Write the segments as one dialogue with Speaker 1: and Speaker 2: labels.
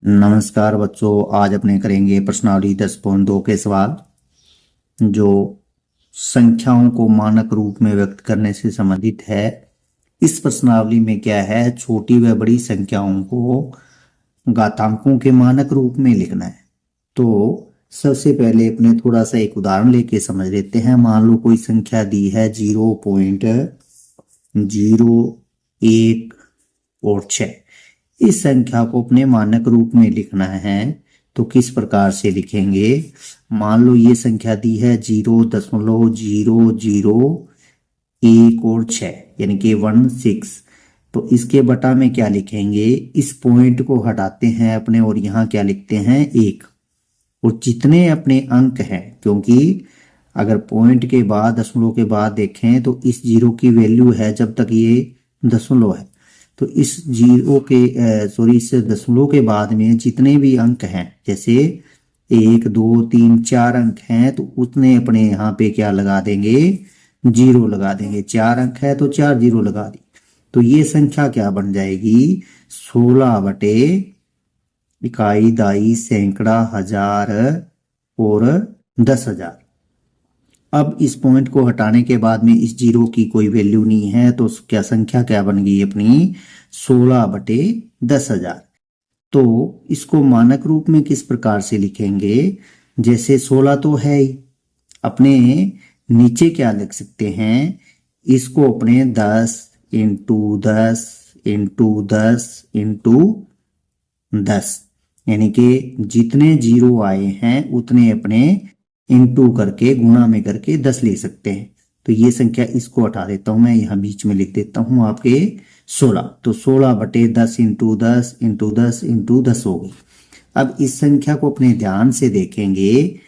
Speaker 1: नमस्कार बच्चों, आज अपने करेंगे प्रश्नावली 10.2 के सवाल जो संख्याओं को मानक रूप में व्यक्त करने से संबंधित है। इस प्रश्नावली में क्या है, छोटी व बड़ी संख्याओं को घातांकों के मानक रूप में लिखना है। तो सबसे पहले अपने थोड़ा सा एक उदाहरण लेके समझ लेते हैं। मान लो कोई संख्या दी है 0.01 और 6। इस संख्या को अपने मानक रूप में लिखना है तो किस प्रकार से लिखेंगे। मान लो ये संख्या दी है 0.0001 और 6 यानी कि 16। तो इसके बटा में क्या लिखेंगे, इस पॉइंट को हटाते हैं अपने और यहाँ क्या लिखते हैं 1। और जितने अपने अंक हैं, क्योंकि अगर पॉइंट के बाद दशमलव के बाद देखें तो इस जीरो की वैल्यू है जब तक ये दशमलव है, तो इस जीरो के इस दशमलव के बाद में जितने भी अंक हैं, जैसे 1 2 3 4 अंक हैं, तो उतने अपने यहाँ पे क्या लगा देंगे, जीरो लगा देंगे। 4 अंक है तो 4 जीरो लगा दी। तो ये संख्या क्या बन जाएगी, 16 बटे इकाई, दाई, सैकड़ा, हजार और 10,000। अब इस पॉइंट को हटाने के बाद में इस जीरो की कोई वैल्यू नहीं है, तो क्या संख्या क्या बन गई अपनी, 16 बटे 10,000। तो इसको मानक रूप में किस प्रकार से लिखेंगे, जैसे 16 तो है ही, अपने नीचे क्या लिख सकते हैं, इसको अपने 10 इंटू 10 इंटू 10 इंटू 10 यानी कि जितने जीरो आए हैं उतने अपने इंटू करके गुणा में करके 10 ले सकते हैं। तो ये संख्या इसको हटा देता हूं मैं, यहां बीच में लिख देता हूं आपके 16। तो 16 बटे 10 इंटू 10 इंटू 10 इंटू 10 होगी। अब इस संख्या को अपने ध्यान से देखेंगे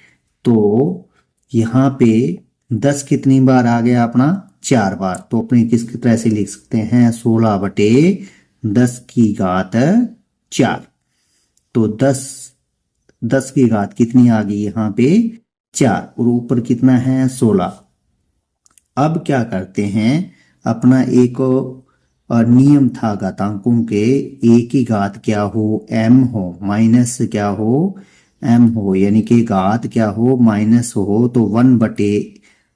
Speaker 1: तो यहाँ पे 10 कितनी बार आ गया अपना, 4 बार। तो अपने किस तरह से लिख सकते हैं, 16 बटे 10 की घात 4। तो 10 की घात कितनी आ गई यहाँ पे 4, और ऊपर कितना है 16। अब क्या करते हैं, अपना एक नियम था घातांकों के, एक की घात क्या हो, m हो, माइनस क्या हो, m हो, यानी कि घात क्या हो, माइनस हो, तो 1 बटे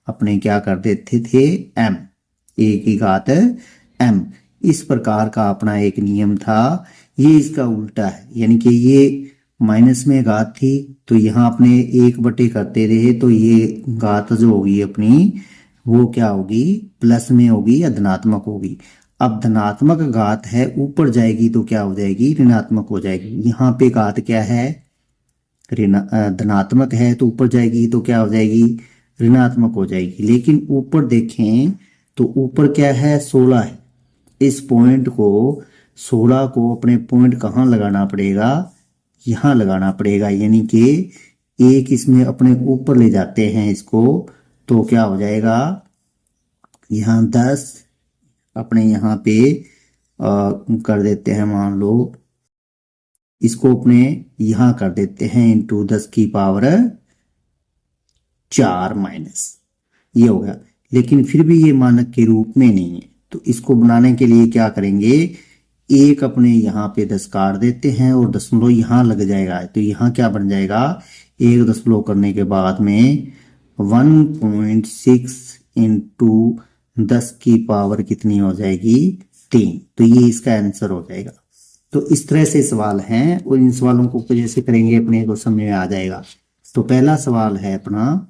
Speaker 1: अपने क्या कर देते थे m, एक की घात m। इस प्रकार का अपना एक नियम था। ये इसका उल्टा है, यानी कि ये माइनस में घात थी तो यहाँ अपने 1 बटे करते रहे, तो ये घात जो होगी अपनी वो क्या होगी, प्लस में होगी या धनात्मक होगी। अब धनात्मक घात है, ऊपर जाएगी तो क्या हो जाएगी, ऋणात्मक हो जाएगी। यहाँ पे घात क्या है, धनात्मक है, तो ऊपर जाएगी तो क्या हो जाएगी, ऋणात्मक हो जाएगी। लेकिन ऊपर देखें तो ऊपर क्या है, 16 है। इस पॉइंट को 16 को अपने पॉइंट कहाँ लगाना पड़ेगा, यहाँ लगाना पड़ेगा, यानी कि एक इसमें अपने ऊपर ले जाते हैं इसको, तो क्या हो जाएगा, यहाँ 10 अपने यहाँ पे कर देते हैं, मान लो इसको अपने यहाँ कर देते हैं इंटू 10 की पावर 4 माइनस, ये हो गया। लेकिन फिर भी ये मानक के रूप में नहीं है, तो इसको बनाने के लिए क्या करेंगे, एक अपने यहाँ पे 10 काट देते हैं और दशमलव यहाँ लग जाएगा। तो यहाँ क्या बन जाएगा, एक दशमलव करने के बाद में 1.6 इंटू 10 की पावर कितनी हो जाएगी, 3। तो ये इसका आंसर हो जाएगा। तो इस तरह से सवाल हैं और इन सवालों को जैसे करेंगे अपने को समझ में आ जाएगा। तो पहला सवाल है अपना,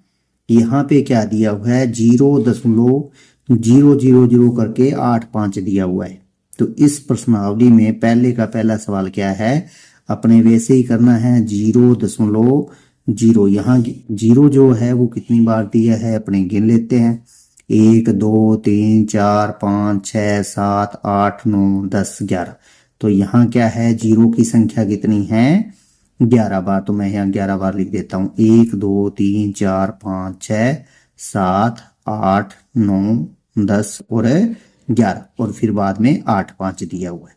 Speaker 1: यहाँ पे क्या दिया हुआ है, 0.000 करके 85 दिया हुआ है। तो इस प्रश्नावली में पहले का पहला सवाल क्या है, अपने वैसे ही करना है 0.0। यहाँ जीरो जो है वो कितनी बार दिया है, अपने गिन लेते हैं, 1 2 3 4 5 6 7 8 9 10 11। तो यहाँ क्या है, जीरो की संख्या कितनी है, 11 बार। तो मैं यहाँ 11 बार लिख देता हूँ, 1 2 3 4 5 6 7 8 9 10 और 11, और फिर बाद में 8 5 दिया हुआ है।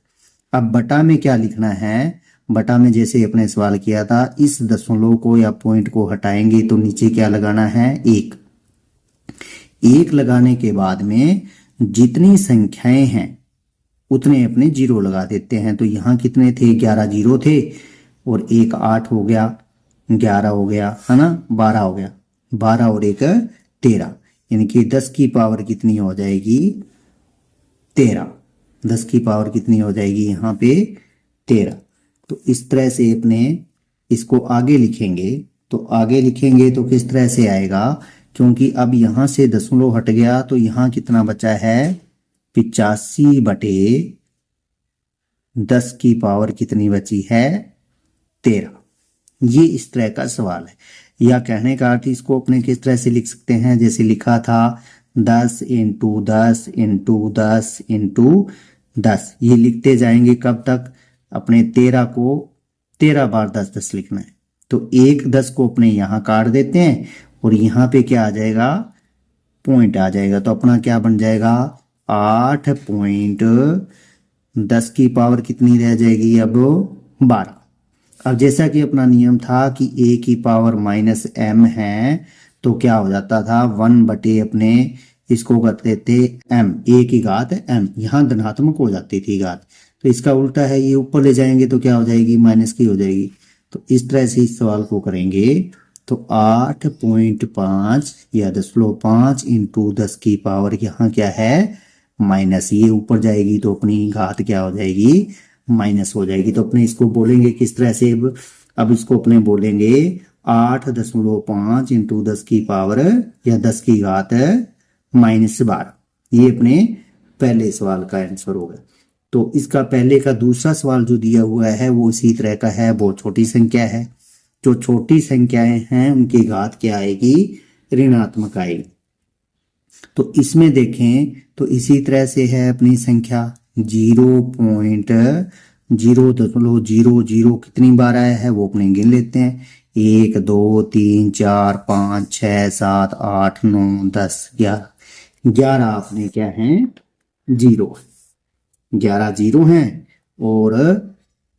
Speaker 1: अब बटा में क्या लिखना है, बटा में जैसे अपने सवाल किया था, इस दशमलव को या पॉइंट को हटाएंगे तो नीचे क्या लगाना है, 1। 1 लगाने के बाद में जितनी संख्याएं हैं उतने अपने जीरो लगा देते हैं। तो यहाँ कितने थे, 11 जीरो थे, और एक 8 हो गया, 11 हो गया, है ना, 12 हो गया, 12 और एक 13, यानी कि 10 की पावर कितनी हो जाएगी, 13। 10 की पावर कितनी हो जाएगी यहाँ पे, 13। तो इस तरह से अपने इसको आगे लिखेंगे। तो आगे लिखेंगे तो किस तरह से आएगा, क्योंकि अब यहाँ से दशमलव हट गया तो यहाँ कितना बचा है, 85/10 की पावर कितनी बची है, 13। ये इस तरह का सवाल है। या कहने का अर्थ इसको अपने किस तरह से लिख सकते हैं, जैसे लिखा था 10 इंटू 10 इंटू 10 इंटू 10। ये लिखते जाएंगे कब तक, अपने 13 को 13 बार 10 10 लिखना है। तो एक 10 को अपने यहाँ काट देते हैं और यहाँ पे क्या आ जाएगा, पॉइंट आ जाएगा। तो अपना क्या बन जाएगा, 8.10 की पावर कितनी रह जाएगी अब, 12। अब जैसा कि अपना नियम था कि a की पावर -m है, तो क्या हो जाता था, 1 बटे अपने इसको करते थे m, a की घात m, यहाँ धनात्मक हो जाती थी घात। तो इसका उल्टा है, ये ऊपर ले जाएंगे तो क्या हो जाएगी, माइनस की हो जाएगी। तो इस तरह से इस सवाल को करेंगे। तो 8.5 या 0.5 इंटू 10 की पावर यहाँ क्या है, माइनस, ये ऊपर जाएगी तो अपनी घात क्या हो जाएगी, माइनस हो जाएगी। तो अपने इसको बोलेंगे किस तरह से, अब इसको अपने बोलेंगे 8.5 इंटू 10 की पावर या 10 की घात -12। ये अपने पहले सवाल का आंसर होगा। तो इसका पहले का दूसरा सवाल जो दिया हुआ है वो इसी तरह का है, बहुत छोटी संख्या है। जो छोटी संख्याएं हैं उनकी घात क्या आएगी, ऋणात्मक आएगी। तो इसमें देखें तो इसी तरह से है अपनी संख्या 0.000 कितनी बार आया है वो अपने गिन लेते हैं, 1 2 3 4 5 6 7 8 9 10 11। 11 अपने क्या है, 0, 11 0 हैं और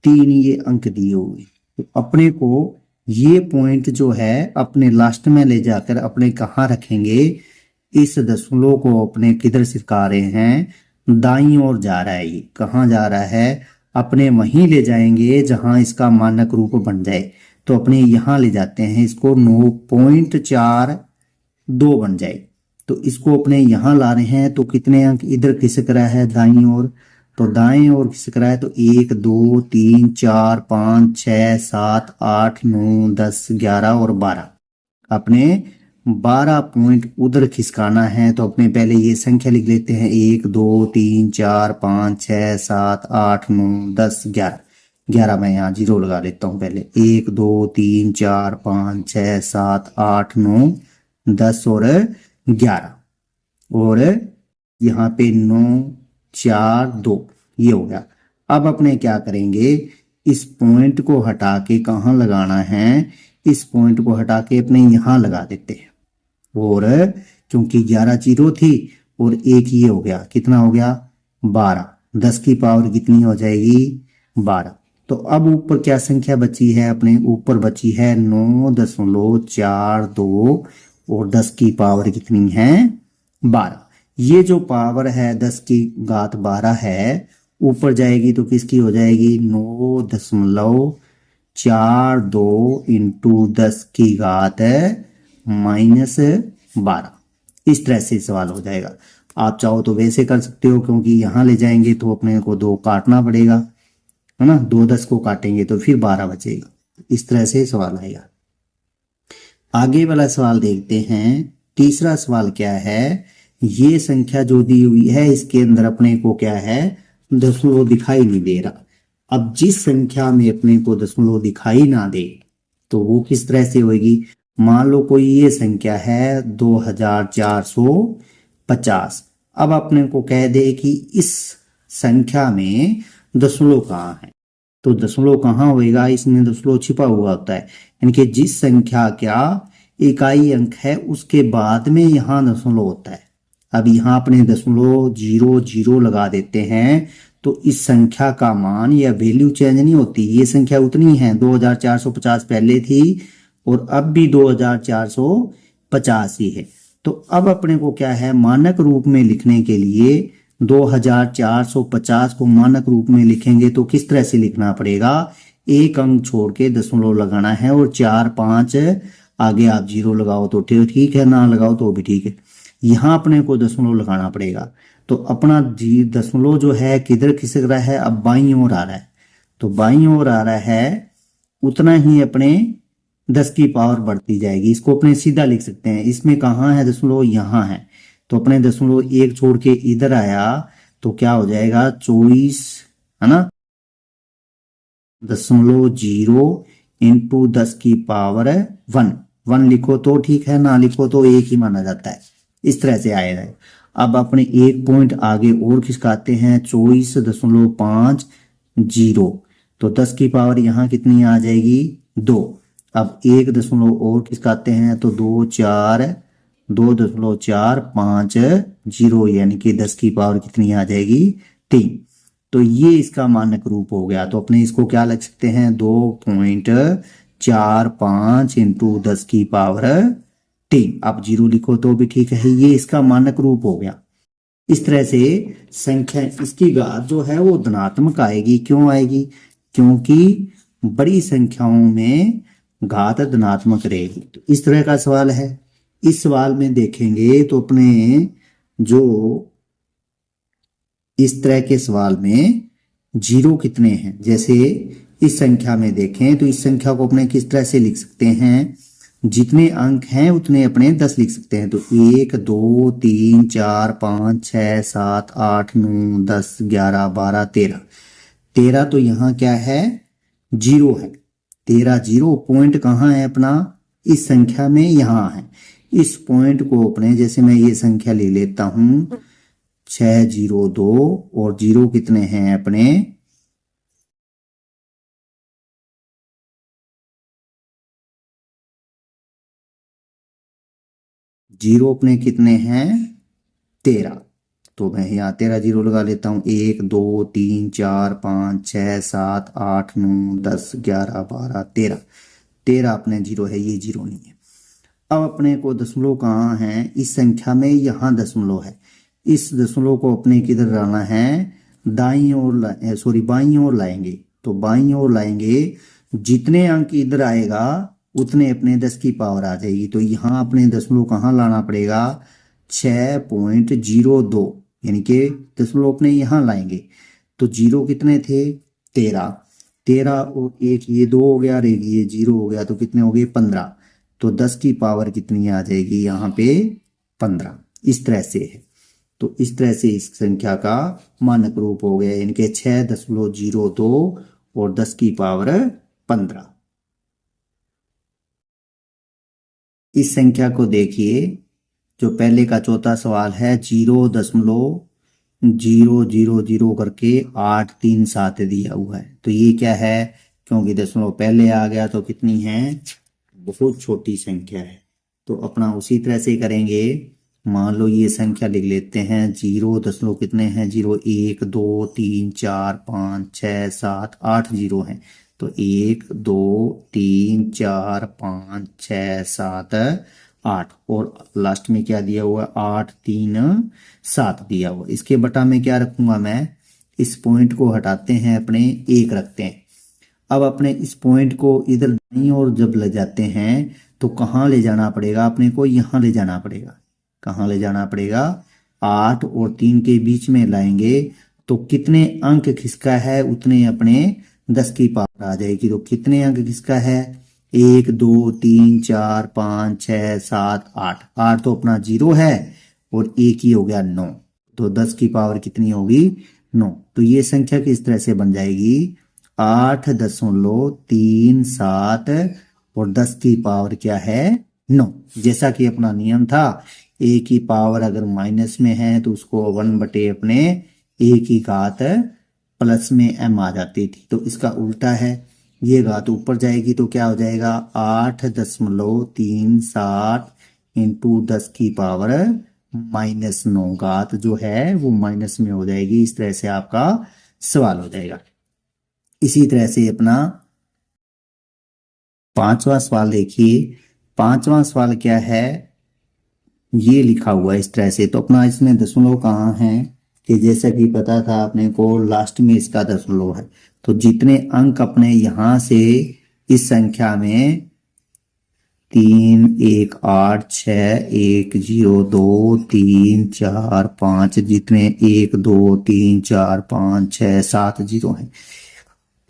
Speaker 1: 3 ये अंक दिए हुए। तो अपने को ये पॉइंट जो है अपने लास्ट में ले जाकर अपने कहाँ रखेंगे, इस दशमलव को अपने किधर सिखा रहे हैं, दाईं ओर जा रहा है। ये कहाँ जा रहा है, अपने वहीं ले जाएंगे जहां इसका मानक रूप बन जाए। तो अपने यहाँ ले जाते हैं इसको, 9.42 बन जाए। तो इसको अपने यहाँ ला रहे हैं तो कितने अंक इधर खिसक रहा है, दाईं ओर। तो दाएं ओर खिसक रहा है तो 1 2 3 4 5 6 7 8 9 10 11 और 12। अपने 12 पॉइंट उधर खिसकाना है। तो अपने पहले ये संख्या लिख लेते हैं, 1 2 3 4 5 6 7 8 9 10 11। 11 मैं यहाँ 0 लगा लेता हूँ पहले, 1 2 3 4 5 6 7 8 9 10 और 11 और यहाँ पे 9 4 2 ये हो गया। अब अपने क्या करेंगे, इस पॉइंट को हटा के कहाँ लगाना है, इस पॉइंट को हटा के अपने यहाँ लगा देते हैं। और क्योंकि 11 0 थी और एक ये हो गया, कितना हो गया, 12। 10 की पावर कितनी हो जाएगी, 12। तो अब ऊपर क्या संख्या बची है, अपने ऊपर बची है 9.42 और 10 की पावर कितनी है, 12। ये जो पावर है 10 की घात 12 है, ऊपर जाएगी तो किसकी हो जाएगी, 9.42 इंटू 10 की घात -12। इस तरह से सवाल हो जाएगा। आप चाहो तो वैसे कर सकते हो, क्योंकि यहाँ ले जाएंगे तो अपने को 2 काटना पड़ेगा, है ना, 2 10 को काटेंगे तो फिर 12 बचेगा। इस तरह से सवाल आएगा। आगे वाला सवाल देखते हैं। तीसरा सवाल क्या है, ये संख्या जो दी हुई है इसके अंदर अपने को क्या है, दशमलव दिखाई नहीं दे रहा। अब जिस संख्या में अपने को दशमलव दिखाई ना दे तो वो किस तरह से होगी। मान लो कोई ये संख्या है 2450। अब अपने को कह दे कि इस संख्या में दशमलव कहाँ है, तो दशमलव कहाँ होएगा, इसमें दशमलव छिपा हुआ होता है। यानी कि जिस संख्या का इकाई अंक है उसके बाद में यहाँ दशमलव होता है। अब यहाँ अपने दशमलव 0 0 लगा देते हैं तो इस संख्या का मान या वैल्यू चेंज नहीं होती। ये संख्या उतनी है, 2450 पहले थी और अब भी 2450 ही है। तो अब अपने को क्या है, मानक रूप में लिखने के लिए 2450 को मानक रूप में लिखेंगे तो किस तरह से लिखना पड़ेगा, एक अंक छोड़ के दशमलव लगाना है और 4 5 आगे आप 0 लगाओ तो ठीक है, ना लगाओ तो भी ठीक है। यहाँ अपने को दशमलव लगाना पड़ेगा। तो अपना दशमलव जो है किधर खिसक रहा है, अब बाईं ओर आ रहा है। तो बाईं ओर आ रहा है उतना ही अपने 10 की पावर बढ़ती जाएगी। इसको अपने सीधा लिख सकते हैं। इसमें कहाँ है दशमलव, यहाँ है। तो अपने दशमलव एक छोड़ के इधर आया तो क्या हो जाएगा 24, है ना, 0.0 इंटू 10 की पावर 1 लिखो तो ठीक है, ना लिखो तो एक ही माना जाता है। इस तरह से आएगा। अब अपने एक पॉइंट आगे और खिसकाते हैं 24.50। तो 10 की पावर यहाँ कितनी आ जाएगी 2। अब एक दशमलव और खिसकाते हैं तो 2.450 यानी कि 10 की पावर कितनी आ जाएगी 3। तो ये इसका मानक रूप हो गया। तो अपने इसको क्या लिख सकते हैं 2.45 इंटू 10 की पावर 3। आप 0 लिखो तो भी ठीक है, ये इसका मानक रूप हो गया। इस तरह से संख्या इसकी घात जो है वो धनात्मक आएगी। क्यों आएगी, क्योंकि बड़ी संख्याओं में घात धनात्मक रहेगी। तो इस तरह का सवाल है। इस सवाल में देखेंगे तो अपने जो इस तरह के सवाल में 0 कितने हैं, जैसे इस संख्या में देखें तो इस संख्या को अपने किस तरह से लिख सकते हैं, जितने अंक हैं उतने अपने 10 लिख सकते हैं। तो 1 2 3 4 5 6 7 8 9 10 11 12 13। तो यहाँ क्या है 0 है। 13 0 पॉइंट कहाँ है अपना, इस संख्या में यहाँ है। इस पॉइंट को अपने, जैसे मैं ये संख्या ले लेता हूं 602 और 0 कितने हैं अपने 0 अपने कितने हैं 13। तो मैं यहाँ 13 0 लगा लेता हूँ। 1 2 3 4 5 6 7 8 9 10 11 12 13 अपने 0 है, ये 0 नहीं है। अब अपने को दशमलव कहाँ है, इस संख्या में यहाँ दशमलव है। इस दशमलव को अपने किधर लाना है, दाईं ओर बाईं ओर लाएंगे। तो बाईं ओर लाएंगे, जितने अंक इधर आएगा उतने अपने 10 की पावर आ जाएगी। तो यहाँ अपने दशमलव कहाँ लाना पड़ेगा 6.02 यानी कि दशमलव अपने यहाँ लाएंगे। तो 0 कितने थे 13 और एक ये 2 हो गया और एक ये 0 हो गया, तो कितने हो गए 15। तो 10 की पावर कितनी आ जाएगी यहाँ पे 15। इस तरह से है। तो इस तरह से इस संख्या का मानक रूप हो गया, यानी कि 6.02 और 10 की पावर 15। इस संख्या को देखिए, जो पहले का चौथा सवाल है 0.0000 करके 837 दिया हुआ है। तो ये क्या है, क्योंकि दशमलव पहले आ गया तो कितनी है, बहुत छोटी संख्या है। तो अपना उसी तरह से करेंगे। मान लो ये संख्या लिख लेते हैं 0 दशमलव कितने हैं 0 1 2 3 4 5 6 7 8 0 हैं। तो 1 2 3 4 5 6 7 8 और लास्ट में क्या दिया हुआ 8 3 7 दिया हुआ। इसके बटा में क्या रखूंगा मैं, इस पॉइंट को हटाते हैं अपने 1 रखते हैं। अब अपने इस पॉइंट को इधर दाईं ओर जब ले जाते हैं तो कहाँ ले जाना पड़ेगा अपने को, यहाँ ले जाना पड़ेगा। कहाँ ले जाना पड़ेगा 8 और 3 के बीच में लाएंगे तो कितने अंक खिसका है उतने अपने 10 की पावर आ जाएगी। तो कितने अंक खिसका है 1 2 3 4 5 6 7 8 तो अपना 0 है और एक ही हो गया 9। तो 10 की पावर कितनी होगी 9। तो ये संख्या किस तरह से बन जाएगी 8.37 और 10 की पावर क्या है 9। जैसा कि अपना नियम था, a की पावर अगर माइनस में है तो उसको 1 बटे अपने a की घात प्लस में m आ जाती थी। तो इसका उल्टा है, ये घात ऊपर जाएगी तो क्या हो जाएगा 8.37 इंटू 10 की पावर -9। घात जो है वो माइनस में हो जाएगी। इस तरह से आपका सवाल हो जाएगा। इसी तरह से अपना पांचवा सवाल देखिए। पांचवा सवाल क्या है, ये लिखा हुआ है इस तरह से। तो अपना इसमें दशमलव कहाँ है, कि जैसा कि पता था अपने को लास्ट में इसका दशमलव है। तो जितने अंक अपने यहां से इस संख्या में 3, 1, 8, 6, 1, 0, 2, 3, 4, 5 जितने 1, 2, 3, 4, 5, 6, 7 जीरो हैं,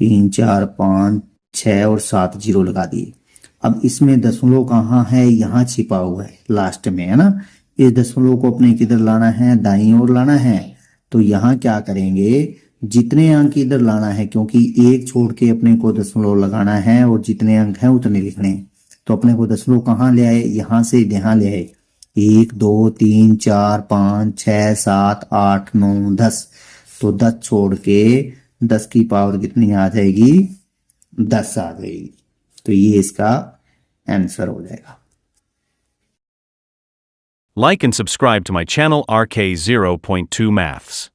Speaker 1: 3, 4, 5, 6 और 7 जीरो लगा दिए। अब इसमें दशमलव कहाँ है, यहाँ छिपा हुआ है लास्ट में, है ना। इस दशमलव को अपने किधर लाना है, दाईं ओर लाना है। तो यहाँ क्या करेंगे, जितने अंक इधर लाना है, क्योंकि एक छोड़ के अपने को दशमलव लगाना है और जितने अंक हैं उतने लिखने हैं। तो अपने को दशमलव कहाँ ले आए, यहाँ से यहाँ ले आए। 1, 2, 3, 4, 5, 6, 7, 8, 9, 10। तो 10 छोड़ के 10 की पावर कितनी आ जाएगी, 10 आ जाएगी। तो ये इसका आंसर हो जाएगा।
Speaker 2: Like and subscribe to my channel RK0.2 Maths.